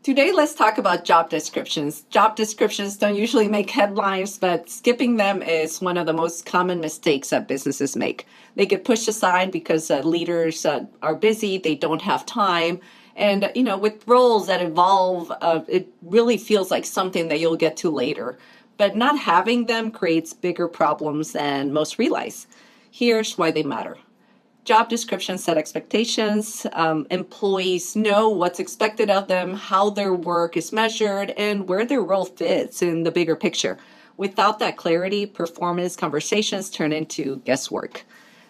Today, let's talk about job descriptions. Job descriptions don't usually make headlines, but skipping them is one of the most common mistakes that businesses make. They get pushed aside because leaders are busy, they don't have time. And, with roles that evolve, it really feels like something that you'll get to later. But not having them creates bigger problems than most realize. Here's why they matter. Job descriptions set expectations. Employees know what's expected of them, how their work is measured, and where their role fits in the bigger picture. Without that clarity, performance conversations turn into guesswork.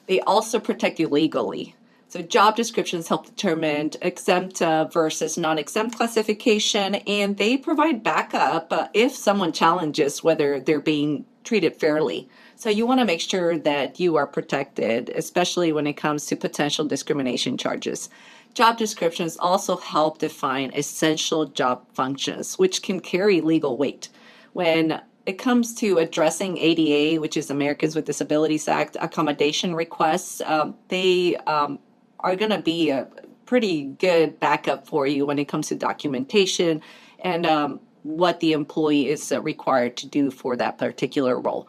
They also protect you legally. So job descriptions help determine exempt versus non-exempt classification, and they provide backup if someone challenges whether they're being treated fairly. So you want to make sure that you are protected, especially when it comes to potential discrimination charges. Job descriptions also help define essential job functions, which can carry legal weight. When it comes to addressing ADA, which is Americans with Disabilities Act, accommodation requests, they are going to be a pretty good backup for you when it comes to documentation and what the employee is required to do for that particular role.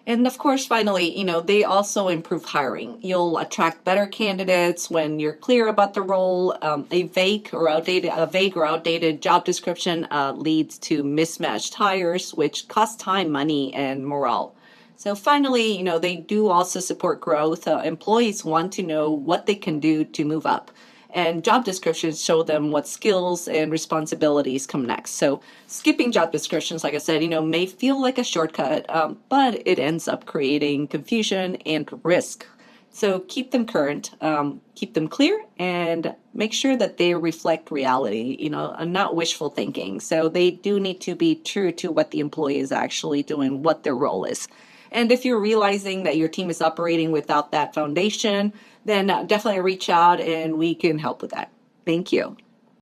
And of course, finally, they also improve hiring. You'll attract better candidates when you're clear about the role. A vague or outdated job description leads to mismatched hires, which cost time, money, and morale. So finally, they do also support growth. Employees want to know what they can do to move up. And job descriptions show them what skills and responsibilities come next. So skipping job descriptions, like I said, may feel like a shortcut, but it ends up creating confusion and risk. So keep them current, keep them clear, and make sure that they reflect reality, and not wishful thinking. So they do need to be true to what the employee is actually doing, what their role is. And if you're realizing that your team is operating without that foundation, then definitely reach out and we can help with that. Thank you.